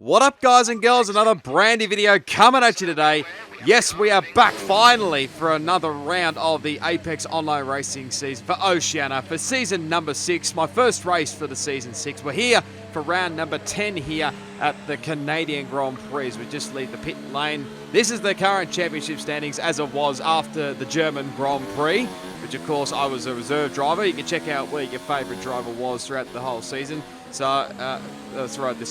What up, guys and girls? Another brand new video coming at you today. Yes, we are back finally for another round of the Apex Online Racing season for Oceania for season number 6. My first race for the season 6. We're here for round number 10 here at the Canadian Grand Prix. We just leave the pit lane. This is the current championship standings as it was after the German Grand Prix, which of course I was a reserve driver. You can check out where your favourite driver was throughout the whole season. So that's right, this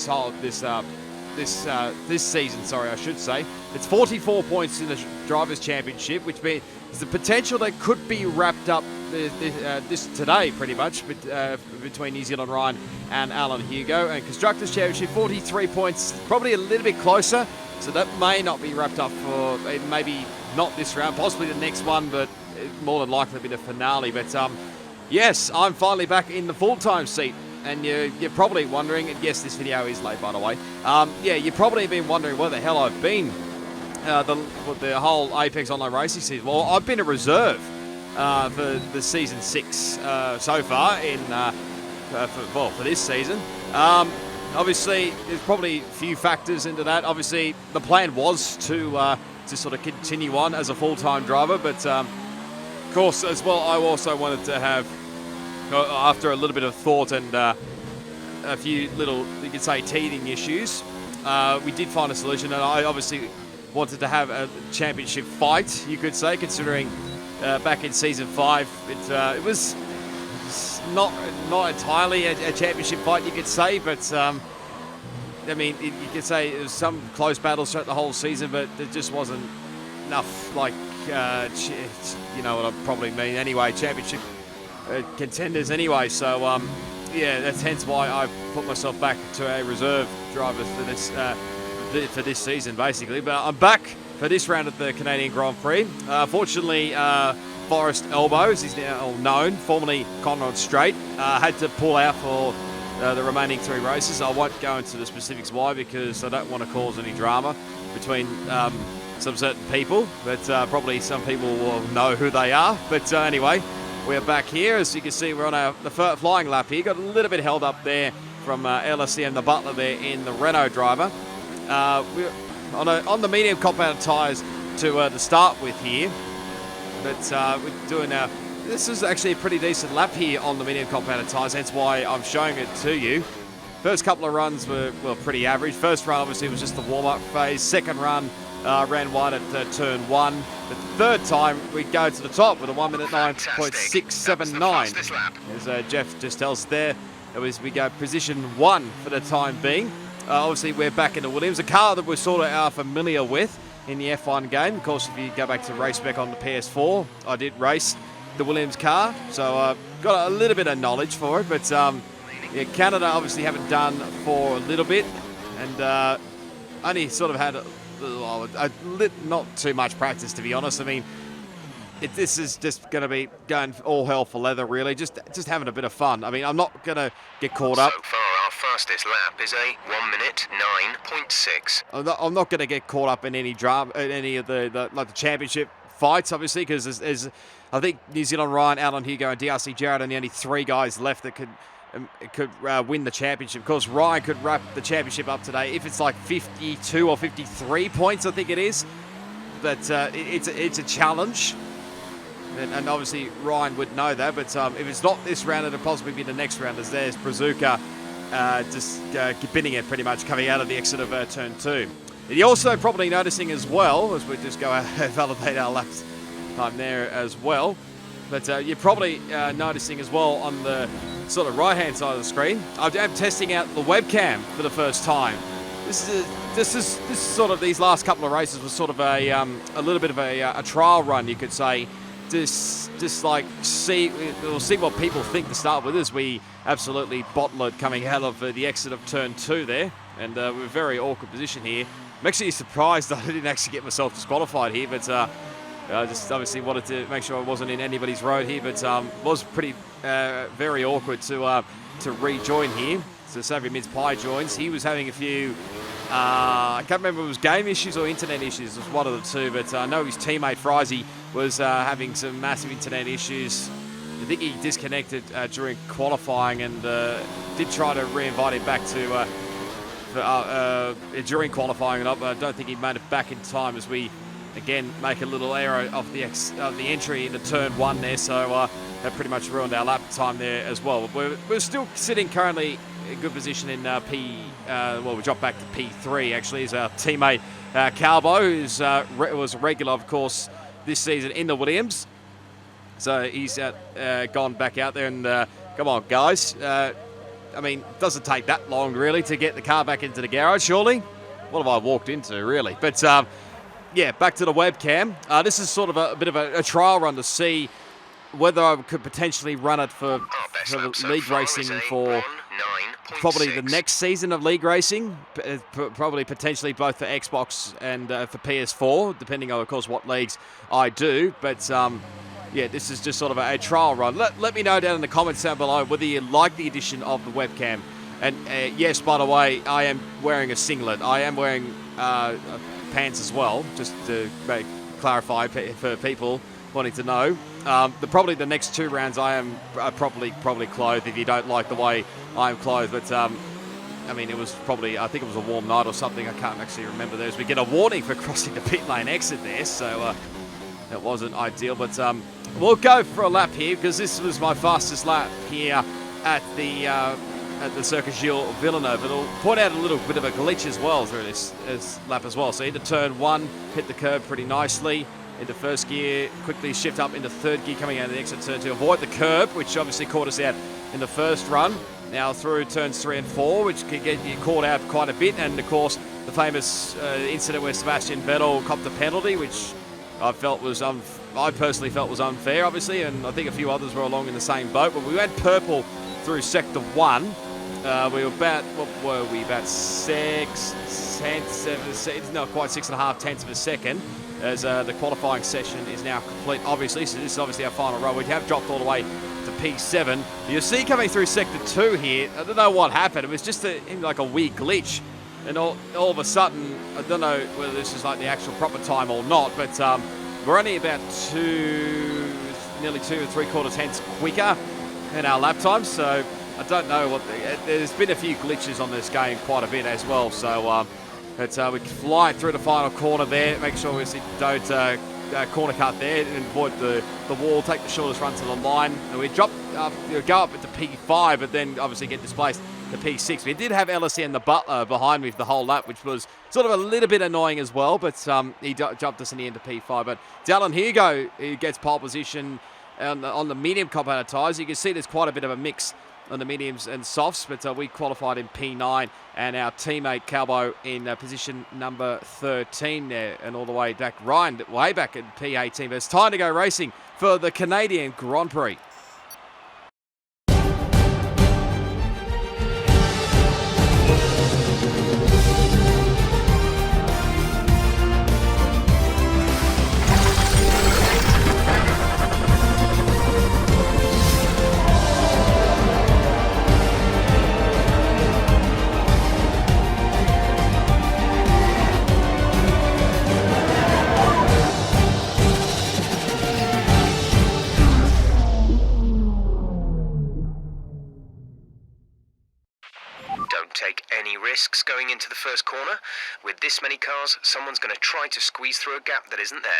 season, sorry, I should say. It's 44 points in the Drivers' Championship, which means there's the potential that could be wrapped up this today, pretty much, between New Zealand Ryan and Alan Hugo. And Constructors' Championship, 43 points, probably a little bit closer, so that may not be wrapped up for maybe not this round, possibly the next one, but more than likely be the finale. But yes, I'm finally back in the full-time seat. And you're probably wondering, and yes, this video is late, by the way. Yeah, you've probably been wondering where the hell I've been the whole Apex Online Racing season. Well, I've been a reserve for the season 6 so far for this season. Obviously, there's probably a few factors into that. Obviously, the plan was to sort of continue on as a full-time driver, but of course, as well, I also wanted to have, after a little bit of thought and a few little, you could say, teething issues, we did find a solution. And I obviously wanted to have a championship fight, you could say, considering back in season 5, it was not entirely a championship fight, you could say, but I mean, you could say there was some close battles throughout the whole season, but there just wasn't enough, like, you know what I probably mean anyway, championship contenders anyway. So yeah, that's hence why I put myself back to a reserve driver for this season, basically. But I'm back for this round at the Canadian Grand Prix. Fortunately, Forrest Elbow, as he's now known, formerly Conrad Strait, had to pull out for the remaining 3 races. I won't go into the specifics why, because I don't want to cause any drama between some certain people, but probably some people will know who they are. But anyway, we're back here. As you can see, we're on the flying lap here. Got a little bit held up there from LSC and the Butler there in the Renault driver. We're on the medium compound tyres to start with here. But we're doing this is actually a pretty decent lap here on the medium compounded tyres, hence why I'm showing it to you. First couple of runs were pretty average. First run obviously was just the warm-up phase. Second run ran wide at turn 1. The third time we go to the top with a 1 minute 9.679. As Jeff just tells us there, we go position 1 for the time being. Obviously we're back in the Williams, a car that we sort of are familiar with in the F1 game. Of course, if you go back to race spec on the PS4, I did race the Williams car, so I've got a little bit of knowledge for it. But yeah, Canada obviously haven't done for a little bit, and only sort of had not too much practice, to be honest. I mean, this is just going to be going all hell for leather, really. Just having a bit of fun. I mean, I'm not going to get caught up. So far, our fastest lap is a 1 minute 9.6. I'm not going to get caught up in any drama, in any of the championship fights, obviously, because there's I think New Zealand Ryan, Alan Hugo, and DRC Jarrett are the only 3 guys left that could win the championship. Of course, Ryan could wrap the championship up today if it's like 52 or 53 points, I think it is. But it's a challenge, and obviously Ryan would know that. But if it's not this round, it'll possibly be the next round, as there's Brazuca just bidding it pretty much coming out of the exit of turn 2. You're also probably noticing as well, as we just go validate our laps time there as well, but you're probably noticing as well on the sort of right-hand side of the screen, I'm testing out the webcam for the first time. This is sort of, these last couple of races was sort of a little bit of a trial run, you could say. Just like we'll see what people think to start with, as we absolutely bottle it coming out of the exit of turn 2 there, and we're in a very awkward position here. I'm actually surprised that I didn't actually get myself disqualified here, but I just obviously wanted to make sure I wasn't in anybody's road here, but was pretty very awkward to rejoin here. So Savvy Mince Pie joins. He was having a few, I can't remember if it was game issues or internet issues. It was one of the two, but I know his teammate Frizy was having some massive internet issues. I think he disconnected during qualifying, and did try to re-invite him back to during qualifying, and I don't think he made it back in time as we again make a little error of the entry into turn 1 there, so that pretty much ruined our lap time there as well. We're still sitting currently in good position in we dropped back to P3 actually, as our teammate Calbo, who's was a regular of course this season in the Williams, so he's gone back out there, and come on guys, I mean, it doesn't take that long really to get the car back into the garage, surely. What have I walked into really? But yeah, back to the webcam. This is sort of a bit of a trial run to see whether I could potentially run it for league racing for probably the next season of league racing, probably potentially both for Xbox and for PS4, depending on, of course, what leagues I do. But yeah, this is just sort of a trial run. Let me know down in the comments down below whether you like the addition of the webcam. And yes, by the way, I am wearing a singlet. I am wearing pants as well, just to clarify for people wanting to know. Probably the next 2 rounds I am probably clothed, if you don't like the way I am clothed. But I mean, it was probably, I think it was a warm night or something. I can't actually remember. There as we get a warning for crossing the pit lane exit there, so that wasn't ideal. But we'll go for a lap here, because this was my fastest lap here at the Circuit Gilles Villeneuve. It'll point out a little bit of a glitch as well through this lap as well. So into turn 1, hit the curb pretty nicely. Into first gear, quickly shift up into third gear, coming out of the exit turn to avoid the curb, which obviously caught us out in the first run. Now through turns 3 and 4, which can get you caught out quite a bit. And of course, the famous incident where Sebastian Vettel copped a penalty, which I personally felt was unfair, obviously, and I think a few others were along in the same boat. But we went purple through sector 1. We were about, what were we, about 6/10, not quite 6.5 tenths of a second, as the qualifying session is now complete, obviously. So this is obviously our final row. We have dropped all the way to P7. You'll see coming through sector 2 here, I don't know what happened. It was just like a weird glitch. And all of a sudden, I don't know whether this is like the actual proper time or not, but we're only about nearly 2 3/4 tenths quicker in our lap time. So I don't know there's been a few glitches on this game quite a bit as well. So we can fly through the final corner there. Make sure we don't corner cut there and avoid the wall. Take the shortest run to the line. And we drop up, go up into P5, but then obviously get displaced to P6. We did have LSE and the Butler behind me for the whole lap, which was sort of a little bit annoying as well. But he jumped us in the end to P5. But Dallin Hugo, who gets pole position on the medium compound tyres. You can see there's quite a bit of a mix on the mediums and softs, but we qualified in P9, and our teammate Calbo in position number 13 there, and all the way back, Ryan way back at P18. But it's time to go racing for the Canadian Grand Prix. Take any risks going into the first corner. With this many cars, someone's going to try to squeeze through a gap that isn't there.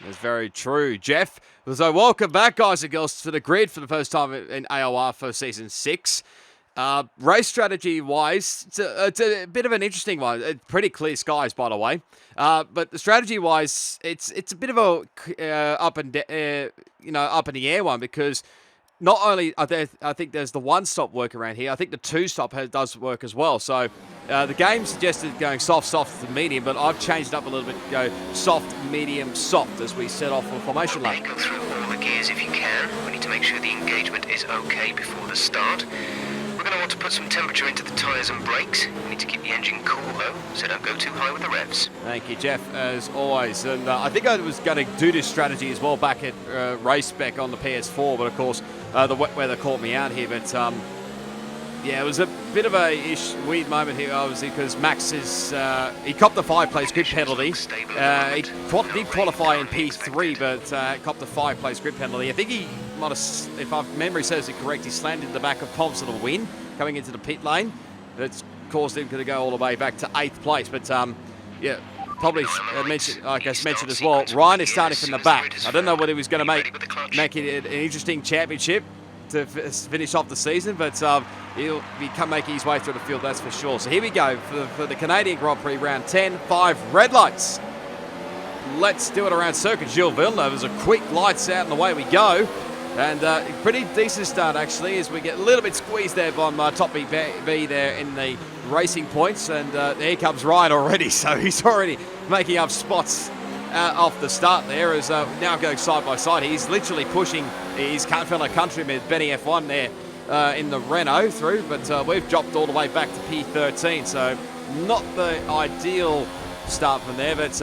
That's very true, Jeff. So welcome back, guys and girls, to the grid for the first time in AOR for Season 6. Race strategy-wise, it's a bit of an interesting one. Pretty clear skies, by the way. But the strategy-wise, it's a bit of a up in the air one, because not only I think there's the one-stop work around here, I think the two-stop does work as well. So the game suggested going soft, soft to medium, but I've changed it up a little bit to go soft, medium, soft as we set off for formation lane. Go through all the gears if you can. We need to make sure the engagement is okay before the start. We're going to want to put some temperature into the tyres and brakes. We need to keep the engine cool though, so don't go too high with the revs. Thank you, Jeff, as always. And I think I was going to do this strategy as well back at Race Spec on the PS4, but of course the wet weather caught me out here. But yeah, it was a bit of a weird moment here, obviously, because Max he copped the 5-place grid penalty. He did qualify in P3, but copped the 5-place grid penalty. I think he might have, if my memory serves it correct, he slammed into the back of Thompson to win, coming into the pit lane. It's caused him to go all the way back to 8th place. But yeah, probably mentioned, like I mentioned as well, Ryan is starting from the back. I don't know what he was going to make it an interesting championship to finish off the season, but he'll be making his way through the field, that's for sure. So here we go for the Canadian Grand Prix, round 10, 5 red lights. Let's do it around Circuit Gilles Villeneuve. There's a quick lights out and away we go. And pretty decent start, actually, as we get a little bit squeezed there by my top B there in the racing points. And here comes Ryan already, so he's already making up spots off the start there, as now going side by side. He's literally pushing his fellow countryman, Benny F1 there in the Renault through, but we've dropped all the way back to P13, so not the ideal start from there. But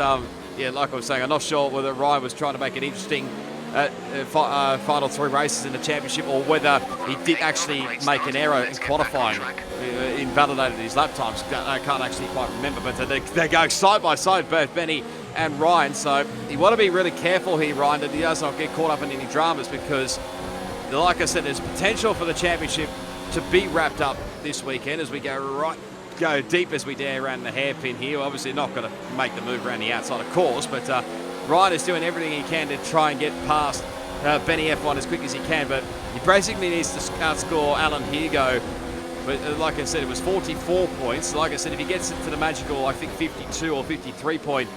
yeah, like I was saying, I'm not sure whether Ryan was trying to make it interesting final 3 races in the championship, or whether he did actually make an error in qualifying, invalidated his lap times. I can't actually quite remember, but they go side by side, both Benny and Ryan. So you want to be really careful here, Ryan, that he does not get caught up in any dramas, because, like I said, there's potential for the championship to be wrapped up this weekend as we go deep as we dare around the hairpin here. Obviously not going to make the move around the outside, of course, but Ryan is doing everything he can to try and get past Benny F1 as quick as he can, but he basically needs to outscore Alan Hugo. But like I said, it was 44 points. Like I said, if he gets into the magical, I think 52 or 53 point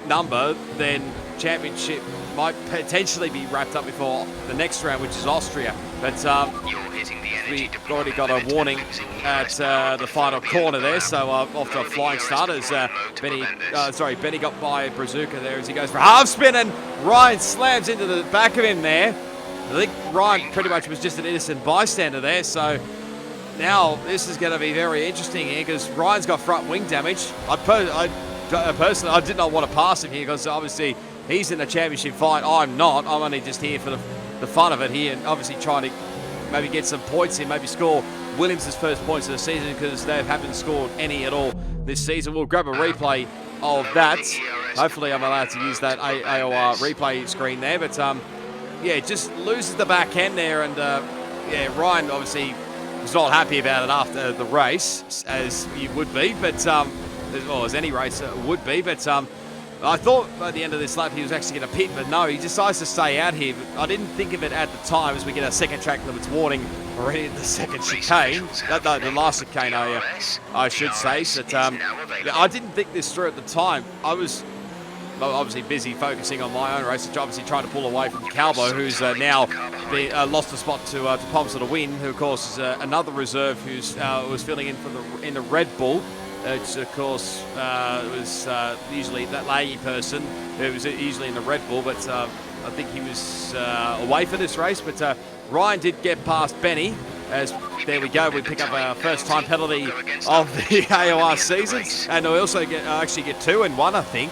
number, then championship might potentially be wrapped up before the next round, which is Austria. But we've already got a warning at the final corner there, so off to a flying start as Benny got by Brazuca there as he goes for a half spin, and Ryan slams into the back of him there. I think Ryan pretty much was just an innocent bystander there, so now this is going to be very interesting here, because Ryan's got front wing damage. Personally, I did not want to pass him here, because obviously he's in the championship fight. I'm not. I'm only just here for the fun of it here, and obviously trying to maybe get some points here, maybe score Williams' first points of the season, because they haven't scored any at all this season. We'll grab a replay of that. Hopefully I'm allowed to use that AOR replay screen there, but yeah, just loses the back end there, and yeah, Ryan obviously was not happy about it after the race, as you would be, but well, as any race would be, but I thought by the end of this lap he was actually going to pit, but no, he decides to stay out here. But I didn't think of it at the time, as we get a second track limits warning already at the second chicane, the last chicane, I should say. But I didn't think this through at the time. I was obviously busy focusing on my own race, which obviously trying to pull away from Calbo, who's now lost a spot to Poms of the Win, who of course is another reserve who's was filling in the Red Bull. Which of course was usually that laggy person who was usually in the Red Bull, but I think he was away for this race. But Ryan did get past Benny, as there we go, we pick up our first time penalty of the AOR season, and we also actually get 2 in 1, I think,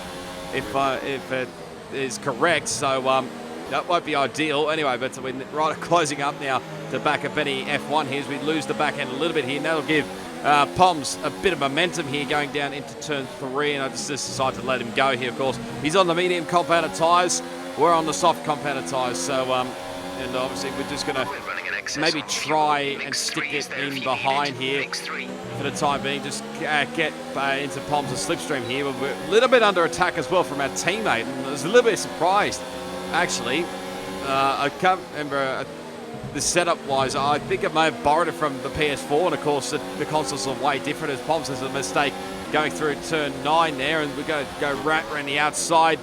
if it is correct. So that won't be ideal anyway, but we're right closing up now the back of Benny F1 here as we lose the back end a little bit here, and that'll give Poms a bit of momentum here going down into turn 3, and I just decided to let him go here. Of course, he's on the medium compounded tyres, we're on the soft compounded tyres, so and obviously we're just going to maybe try and stick it in behind here for the time being, just get into Poms' slipstream here. We're a little bit under attack as well from our teammate, and I was a little bit surprised actually. I can't remember the setup-wise, I think I may have borrowed it from the PS4, and of course the consoles are way different, as Poms has a mistake going through turn 9 there, and we're going to go right around the outside,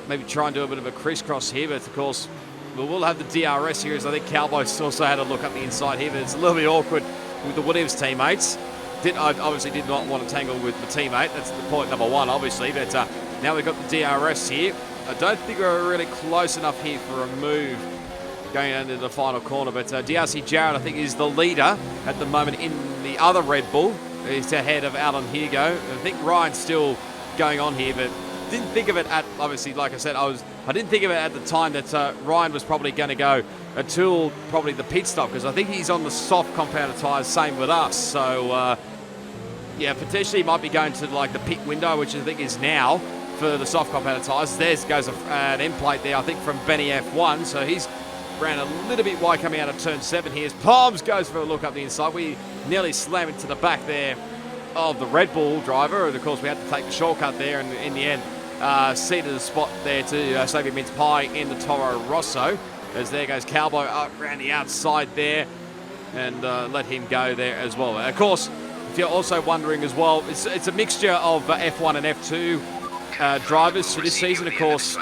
maybe try and do a bit of a crisscross here, but of course we will have the DRS here, as I think Cowboys also had a look up the inside here, but it's a little bit awkward with the Williams teammates. I obviously did not want to tangle with the teammate, that's the point number 1 obviously, but now we've got the DRS here. I don't think we're really close enough here for a move going into the final corner, but DRC Jarrett, I think, is the leader at the moment in the other Red Bull. He's ahead of Alan Hugo. I think Ryan's still going on here, but didn't think of it at, obviously, like I said, I didn't think of it at the time that Ryan was probably going to go until probably the pit stop, because I think he's on the soft compounded tyres, same with us. So, yeah, potentially he might be going to like the pit window, which I think is now for the soft compounded tyres. There goes an end plate there, I think, from Benny F1, so he's ran a little bit wide coming out of turn 7 here. As Poms goes for a look up the inside. We nearly slam into the back there of the Red Bull driver, and of course we had to take the shortcut there, and in the end ceded a spot there to Xavier Mince-Pie in the Toro Rosso, as there goes Cowboy up around the outside there, and let him go there as well. Of course, if you're also wondering as well, it's a mixture of F1 and F2 drivers for this season. Of course,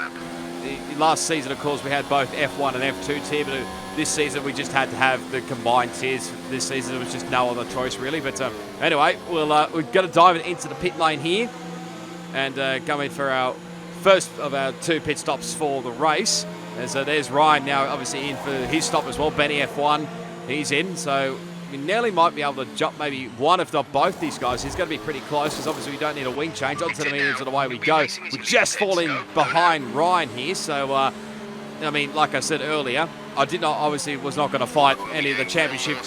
last season, of course, we had both F1 and F2 tier, but this season we just had to have the combined tiers. This season there was just no other choice really. But anyway, we've got to dive into the pit lane here and go in for our first of our 2 pit stops for the race. And so there's Ryan now obviously in for his stop as well. Benny F1, he's in. So we nearly might be able to jump maybe one if not both these guys. He's going to be pretty close because obviously we don't need a wing change. Onto the mediums and away we go. We're just falling behind Ryan here. So, I mean, like I said earlier, was not going to fight any of the championship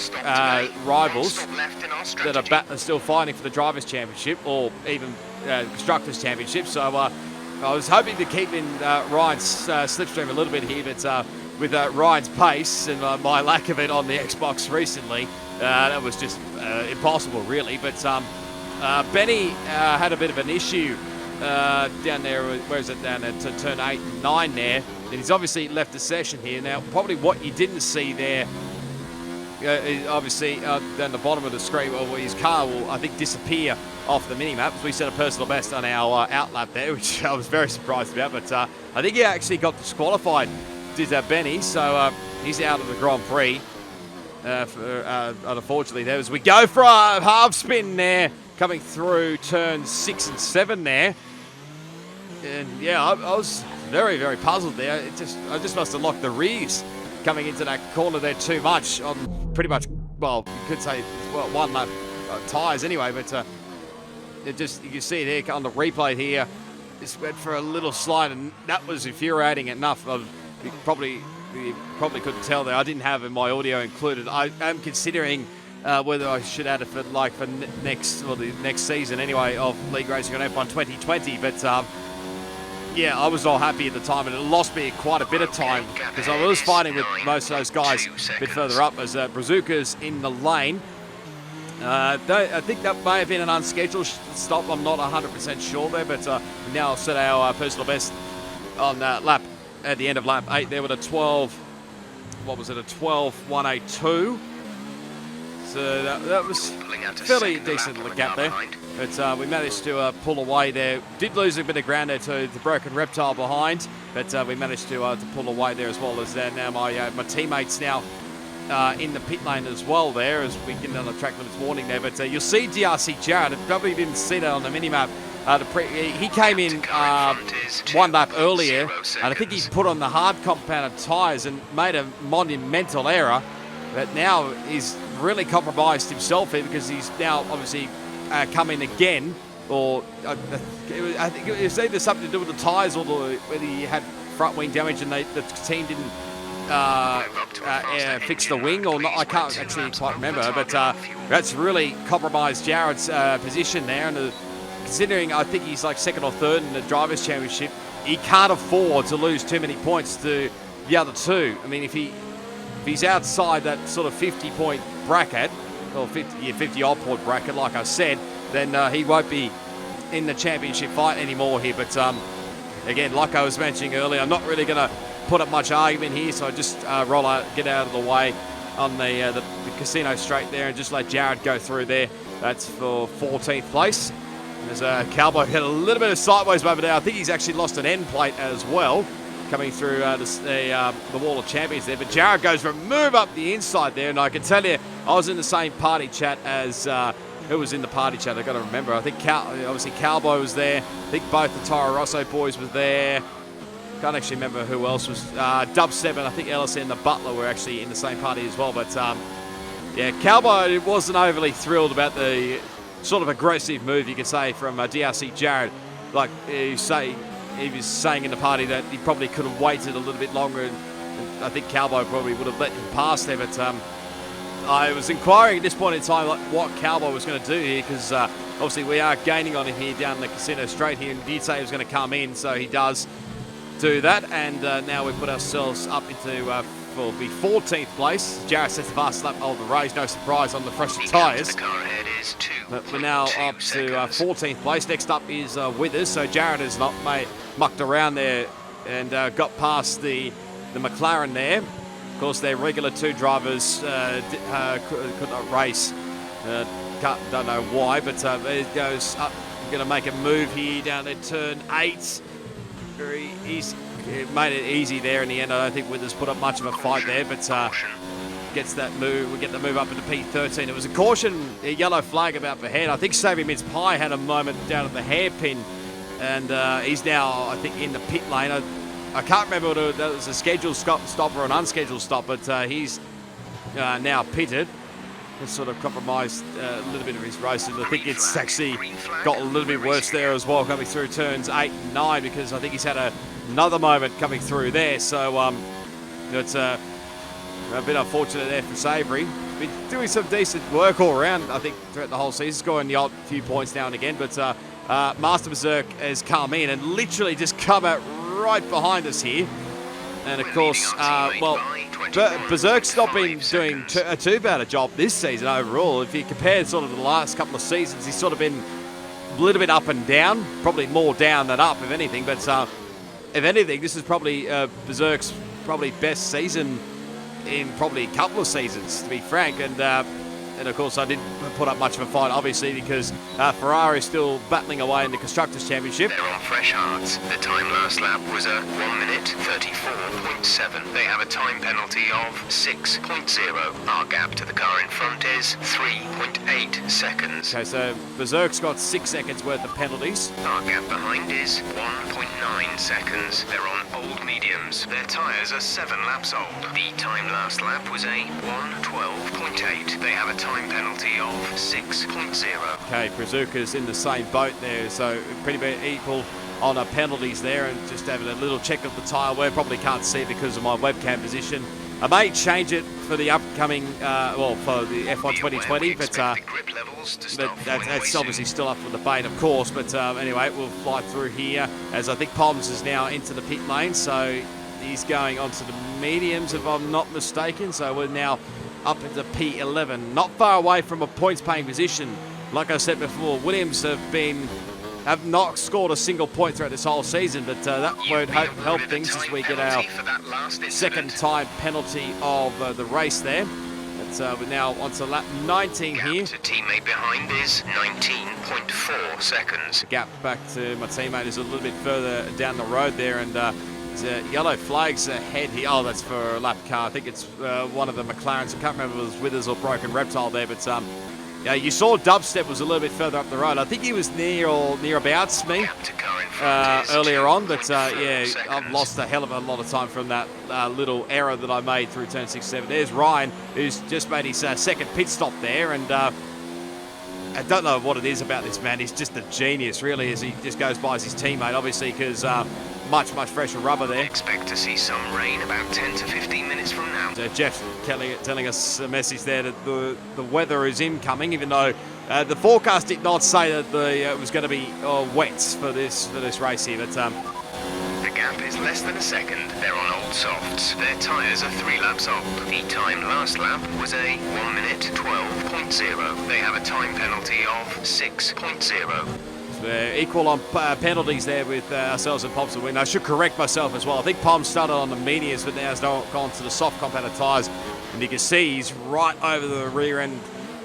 rivals that are still fighting for the Drivers' Championship or even Constructors' Championship. So I was hoping to keep in Ryan's slipstream a little bit here, but with Ryan's pace and my lack of it on the Xbox recently, that was just impossible really. But Benny had a bit of an issue down there, where is it, down at turn 8 and 9 there. And he's obviously left the session here. Now, probably what you didn't see there, obviously down the bottom of the screen, well, his car will, I think, disappear off the mini-map. We set a personal best on our outlap there, which I was very surprised about. But I think he actually got disqualified, did Benny, so he's out of the Grand Prix. Unfortunately, there as we go for a half spin there, coming through turns 6 and 7 there. And yeah, I was very, very puzzled there. I just must have locked the rears coming into that corner there too much on pretty much, well, you could say, well, one lap tyres anyway, but you can see it here on the replay here. Just went for a little slide, and that was infuriating enough. You probably couldn't tell there. I didn't have in my audio included. I am considering whether I should add it for the next season anyway of League Racing on F1 2020, but yeah, I was all happy at the time, and it lost me quite a bit of time because I was fighting with most of those guys a bit further up as Brazuca's in the lane. I think that may have been an unscheduled stop. I'm not 100% sure there, but we now set our personal best on lap at the end of lap 8 there with a 12. What was it? A 12.182. So that was fairly decent gap there. But we managed to pull away there. Did lose a bit of ground there to the Broken Reptile behind, but we managed to pull away there, as well as now my teammates now in the pit lane as well there, as we get on the track this morning there. But you'll see DRC Jared. I probably didn't see that on the minimap. He came in one lap earlier, and I think he put on the hard compounded tyres and made a monumental error. But now he's really compromised himself here because he's now obviously come in again, or I think it was either something to do with the tyres or whether he had front wing damage and the team didn't fix the wing or not. I can't actually quite remember, but that's really compromised Jared's position there. And considering I think he's like second or third in the Drivers' Championship, he can't afford to lose too many points to the other two. I mean, if he's outside that sort of 50-point bracket, or 50-odd point bracket, like I said, then he won't be in the championship fight anymore here. But again, like I was mentioning earlier, I'm not really going to put up much argument here, so I just get out of the way on the casino straight there and just let Jared go through there. That's for 14th place. There's a Cowboy had a little bit of sideways moment there. I think he's actually lost an end plate as well, coming through the Wall of Champions there. But Jared goes for a move up the inside there, and I can tell you, I was in the same party chat as who was in the party chat. I got to remember. I think obviously Cowboy was there. I think both the Toro Rosso boys were there. Can't actually remember who else was. Dub7, I think LSN and the Butler were actually in the same party as well. But yeah, Cowboy wasn't overly thrilled about the sort of aggressive move, you could say, from DRC Jared. Like he was saying in the party that he probably could have waited a little bit longer, and I think Cowboy probably would have let him pass there. But I was inquiring at this point in time like what Cowboy was going to do here, because obviously we are gaining on him here down the casino straight here, and he did say he was going to come in, so he does do that. And now we put ourselves up into for the 14th place. Jared sets the fast lap of the race, no surprise on the fresher tyres. is 2. But we're now up to 14th place. Next up is Withers. So Jared has not mucked around there and got past the McLaren there. Of course, their regular 2 drivers could not race. Don't know why, but it goes up. Going to make a move here down at turn 8. Very easy. It made it easy there in the end. I don't think Withers put up much of a fight there, but gets that move. We get the move up into P13. It was a caution, a yellow flag about the head. I think Savvy Mince Pie had a moment down at the hairpin, and he's now, I think, in the pit lane. I can't remember whether that was a scheduled stop or an unscheduled stop, but he's now pitted. It's sort of compromised a little bit of his race, and I think it's actually got a little bit worse there as well, coming through turns 8 and 9, because I think he's had another moment coming through there. So it's a bit unfortunate there for Savory. Been doing some decent work all around, I think, throughout the whole season, scoring the odd few points now and again. But Master Berserk has come in and literally just come out right behind us here. And of course, Berserk's not been doing too bad a job this season overall. If you compare sort of the last couple of seasons, he's sort of been a little bit up and down, probably more down than up, if anything. But if anything, this is probably Berserk's probably best season in probably a couple of seasons, to be frank. And of course, I didn't put up much of a fight, obviously, because Ferrari is still battling away in the Constructors Championship. They're on fresh hearts. The time last lap was a 1 minute 34.7. They have a time penalty of 6.0. Our gap to the car in front is 3.8 seconds. Okay, so Berserk's got 6 seconds worth of penalties. Our gap behind is 1.9 seconds. They're on old mediums. Their tyres are 7 laps old. The time last lap was a 1:12.8. They have a time penalty of 6.0. Okay, Brazuca's in the same boat there, so pretty much equal on penalties there, and just having a little check of the tyre wear. Probably can't see because of my webcam position. I may change it for the upcoming, for the F1 2020, but that's obviously still up for debate, of course. But anyway, we'll fly through here, as I think Poms is now into the pit lane, so he's going onto the mediums, if I'm not mistaken. So we're now up into P11, not far away from a points-paying position. Like I said before, Williams have not scored a single point throughout this whole season, but that won't help things as we get our second time penalty of the race there. We're now onto lap 19 here. The teammate behind is 19.4 seconds. The gap back to my teammate is a little bit further down the road there, and yellow flags ahead here. Oh, that's for a lap car. I think it's one of the McLarens. I can't remember if it was Withers or Broken Reptile there, but yeah, you saw Dubstep was a little bit further up the road. I think he was near or nearabouts me earlier on, but yeah, I've lost a hell of a lot of time from that little error that I made through turn 6-7. There's Ryan, who's just made his second pit stop there, and I don't know what it is about this man. He's just a genius, really, as he just goes by as his teammate, obviously, because much fresher rubber there. Expect to see some rain about 10 to 15 minutes from now. Jeff telling us a message there that the weather is incoming, even though the forecast did not say that it was going to be wet for this race here. But the gap is less than a second. They're on old softs. Their tyres are 3 laps old. The time last lap was a 1 minute 12.0. They have a time penalty of 6.0. We're equal on penalties there with ourselves and Poms to win. I should correct myself as well. I think Poms started on the mediums, but now has gone to the soft compactor tyres. And you can see he's right over the rear end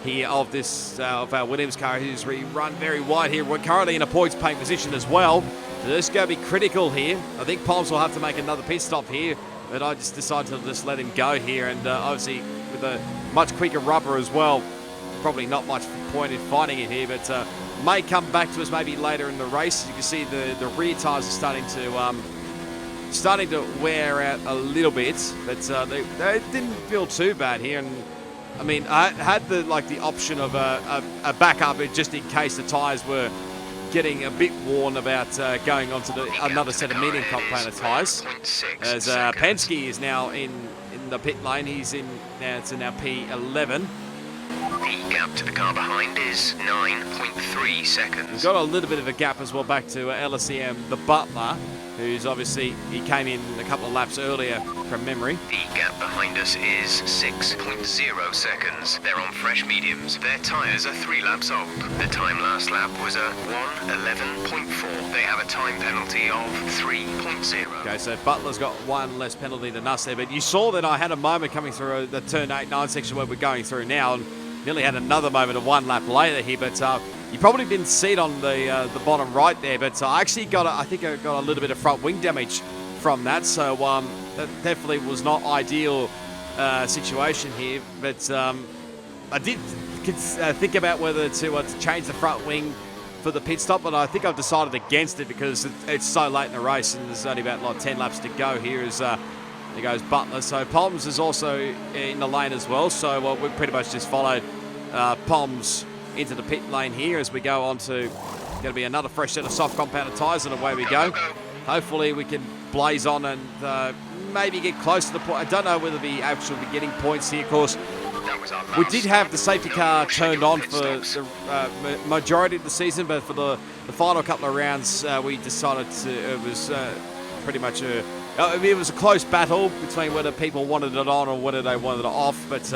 here of this of our Williams car. He's run very wide here. We're currently in a points paying position as well. So this is going to be critical here. I think Poms will have to make another pit stop here, but I just decided to just let him go here. And obviously with a much quicker rubber as well, probably not much point in fighting it here, but may come back to us maybe later in the race. You can see the rear tyres are starting to wear out a little bit, but they didn't feel too bad here. And I mean, I had the option of a backup just in case the tyres were getting a bit worn about going on to another set of medium complainer tyres. As Penske is now in the pit lane, he's in now. It's in our P11. The gap to the car behind is 9.3 seconds. We've got a little bit of a gap as well back to LSEM, the Butler, who's obviously, he came in a couple of laps earlier from memory. The gap behind us is 6.0 seconds. They're on fresh mediums. Their tyres are 3 laps old. The time last lap was a 1:11.4. They have a time penalty of 3.0. Okay, so Butler's got one less penalty than us there, but you saw that I had a moment coming through the turn 8-9 section where we're going through now, and nearly had another moment of 1 lap later here, but you probably didn't see it on the bottom right there, but I actually I think I got a little bit of front wing damage from that, so that definitely was not ideal situation here, but I did think about whether to change the front wing for the pit stop, but I think I've decided against it because it's so late in the race and there's only about 10 laps to go here as there goes Butler. So Poms is also in the lane as well, so we pretty much just followed Poms into the pit lane here as we go on to going to be another fresh set of soft compounded tyres, and away we go. Hopefully we can blaze on and maybe get close to the point. I don't know whether we actually be getting points here, of course. We did have the safety car turned on for the majority of the season, but for the final couple of rounds, we decided it was pretty much it was a close battle between whether people wanted it on or whether they wanted it off, but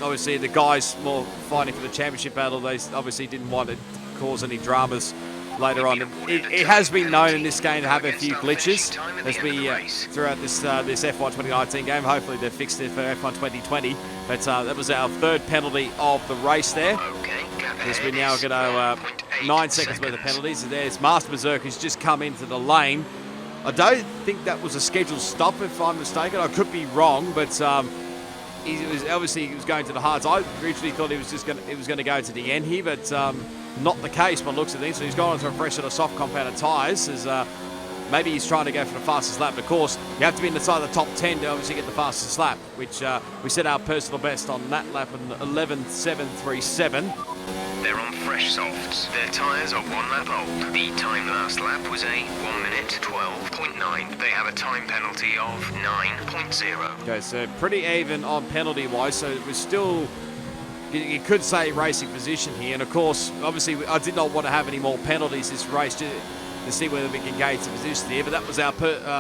obviously the guys more fighting for the championship battle, they obviously didn't want to cause any dramas later on. It has been known in this game to have a few glitches as we throughout this F1 2019 game. Hopefully they've fixed it for F1 2020. But that was our third penalty of the race there. As we now get our 9 seconds worth of penalties. And there's Master Berserk who's just come into the lane. I don't think that was a scheduled stop, if I'm mistaken. I could be wrong, but he was going to the hards. I originally thought it was going to go to the end here, but not the case by the looks of things. So he's gone on to a fresh set of soft compounded tyres. As maybe he's trying to go for the fastest lap. But of course, you have to be inside the top 10 to obviously get the fastest lap, which we set our personal best on that lap in 11.737. They're on fresh softs. Their tyres are 1 lap old. The time last lap was a 1:12.9. They have a time penalty of 9.0. Okay, so pretty even on penalty-wise. So it was still, you could say, racing position here. And of course, obviously, I did not want to have any more penalties this race to see whether we can gauge the position here. But that was our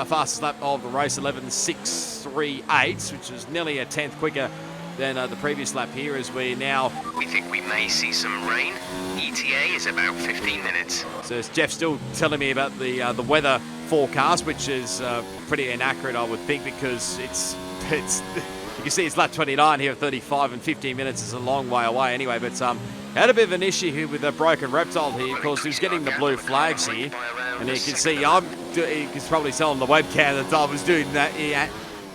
fastest lap of the race, 11.638, which was nearly a tenth quicker than the previous lap here, as we think we may see some rain. ETA is about 15 minutes. So it's Jeff still telling me about the weather forecast, which is pretty inaccurate, I would think, because it's you can see it's lap 29 here at 35, and 15 minutes is a long way away anyway. But had a bit of an issue here with a broken reptile here. Of course, he was getting the blue flags here, and you can see you can probably tell on the webcam that I was doing that.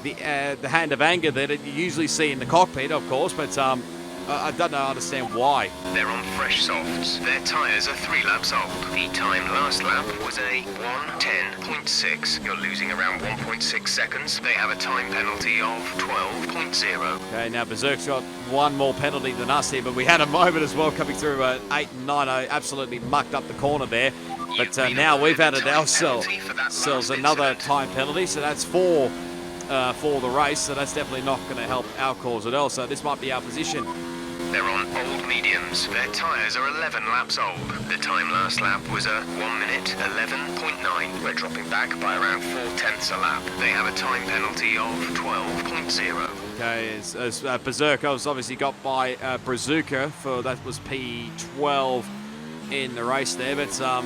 The hand of anger that you usually see in the cockpit, of course, but I don't understand why. They're on fresh softs. Their tyres are 3 laps old. The time last lap was a 1:10.6. You're losing around 1.6 seconds. They have a time penalty of 12.0. Okay, now Berserk's got one more penalty than us here, but we had a moment as well coming through 8 and 9. I absolutely mucked up the corner there. But now we've added ourselves another time penalty, so that's 4 for the race, so that's definitely not going to help our cause at all. So this might be our position. They're on old mediums. Their tyres are 11 laps old. The time last lap was a 1:11.9. We're dropping back by around 4/10 a lap. They have a time penalty of 12.0. Okay, as Berserker was obviously got by Brazuca for that was P12 in the race there, but yeah,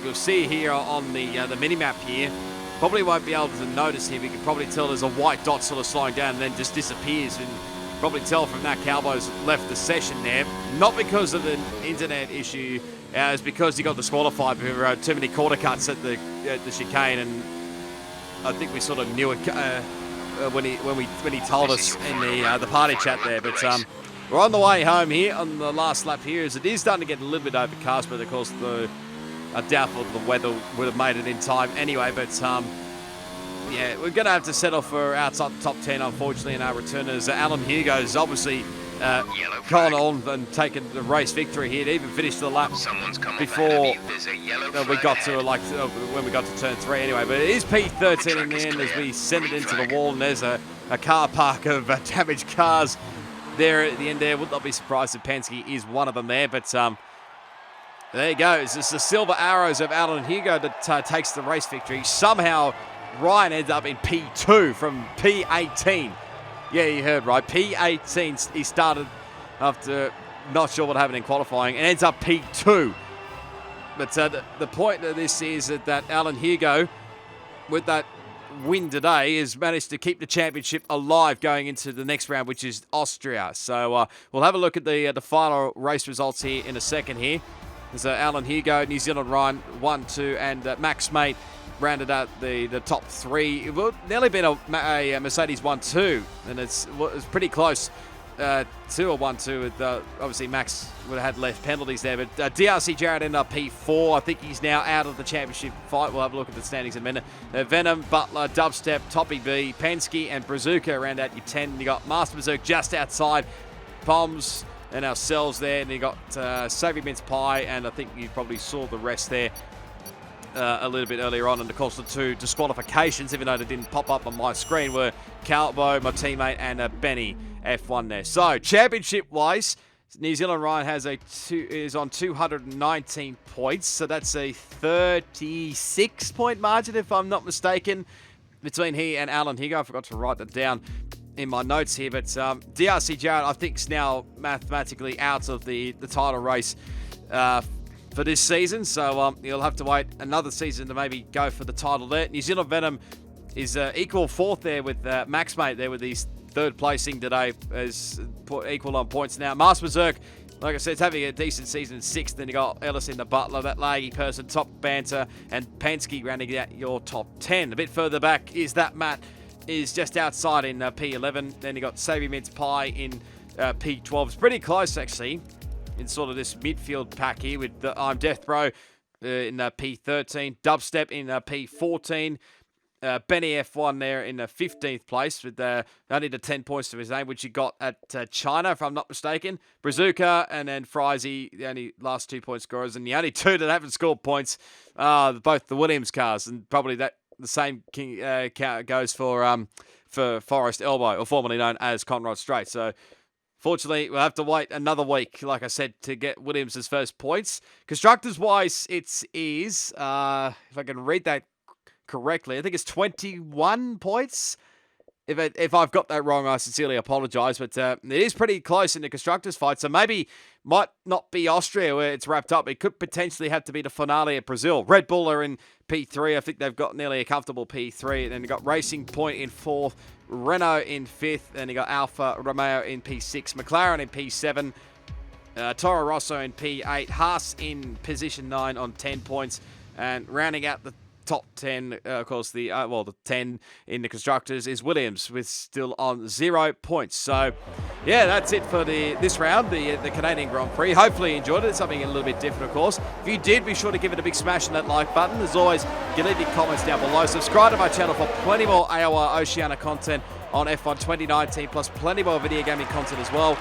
you'll see here on the mini map here. Probably won't be able to notice here. We can probably tell there's a white dot sort of slowing down and then just disappears. And probably tell from that Cowboys left the session there. Not because of the internet issue. It's because he got disqualified for too many quarter cuts at the chicane. And I think we sort of knew it when he told us in the party chat there. But we're on the way home here on the last lap here. As it is starting to get a little bit overcast, but of course doubtful the weather would have made it in time anyway, but yeah, we're going to have to settle for outside the top 10, unfortunately, in our returners. Alan Hugo's obviously gone on and taken the race victory here. He even finished the lap before we got to when we got to turn 3 anyway. But it is P13 in the end as we send it into the wall, and there's a car park of damaged cars there at the end there. Would not be surprised if Penske is one of them there, but there you go. It's just the silver arrows of Alan Hugo that takes the race victory. Somehow, Ryan ends up in P2 from P18. Yeah, you heard right. P18, he started after not sure what happened in qualifying and ends up P2. But the point of this is that Alan Hugo, with that win today, has managed to keep the championship alive going into the next round, which is Austria. So we'll have a look at the final race results here in a second here. So Alan Hugo, New Zealand Ryan 1, 2, and Max Mate rounded out the top 3. It would nearly been a Mercedes 1-2, and it was pretty close to a 1-2 with obviously Max would have had left penalties there, but DRC Jarrett ended up P4. I think he's now out of the championship fight. We'll have a look at the standings in a minute. Venom, Butler, Dubstep, Toppy B, Penske, and Brazuca round out your 10. You got Master Berserk just outside, Bombs and ourselves there, and you got Savvy Mince Pie, and I think you probably saw the rest there a little bit earlier on. And of course the 2 disqualifications, even though they didn't pop up on my screen, were Calbo, my teammate, and Benny F1 there. So championship-wise, New Zealand Ryan is on 219 points, so that's a 36-point margin, if I'm not mistaken, between he and Alan Hugo. I forgot to write that down in my notes here, but DRC Jarrett, I think, is now mathematically out of the title race for this season, so you'll have to wait another season to maybe go for the title there. New Zealand Venom is equal 4th there with Max Mate there with his 3rd placing today, as equal on points now. Master Berserk, like I said, is having a decent season in 6th. Then you got Ellis in the Butler, that laggy person, top banter, and Penske rounding out your top 10. A bit further back is that Matt is just outside in P11. Then you got Savvy Mince Pie in P12. It's pretty close actually in sort of this midfield pack here with I'm Death Bro in P13, Dubstep in P14. Benny F1 there in the 15th place with only the 10 points to his name, which he got at China, if I'm not mistaken. Brazuca and then Frizy, the only last 2 point scorers, and the only 2 that haven't scored points are both the Williams cars, and probably the same count goes for Forest Elbow, or formerly known as Conrad Strait. So fortunately, we'll have to wait another week, like I said, to get Williams' first points. Constructors-wise, it is, if I can read that correctly, I think it's 21 points. If I've got that wrong, I sincerely apologise, but it is pretty close in the Constructors fight, so maybe might not be Austria where it's wrapped up. It could potentially have to be the finale at Brazil. Red Bull are in P3. I think they've got nearly a comfortable P3. And then you've got Racing Point in 4th, Renault in 5th, and you got Alfa Romeo in P6, McLaren in P7, Toro Rosso in P8, Haas in position 9 on 10 points, and rounding out the top 10, of course, the 10 in the Constructors is Williams with still on 0 points. So, yeah, that's it for this round, the Canadian Grand Prix. Hopefully you enjoyed it. It's something a little bit different, of course. If you did, be sure to give it a big smash on that like button. As always, you leave your comments down below. Subscribe to my channel for plenty more AOR Oceania content on F1 2019, plus plenty more video gaming content as well.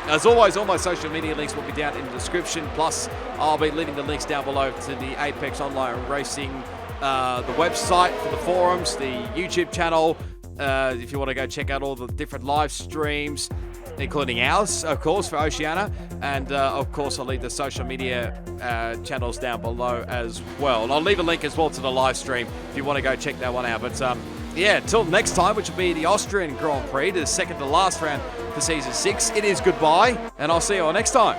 As always, all my social media links will be down in the description. Plus, I'll be leaving the links down below to the Apex Online Racing, the website for the forums, the YouTube channel, if you want to go check out all the different live streams, including ours, of course, for Oceania. And, of course, I'll leave the social media channels down below as well. And I'll leave a link as well to the live stream if you want to go check that one out. But, yeah, until next time, which will be the Austrian Grand Prix, the second to last round for Season 6, it is goodbye, and I'll see you all next time.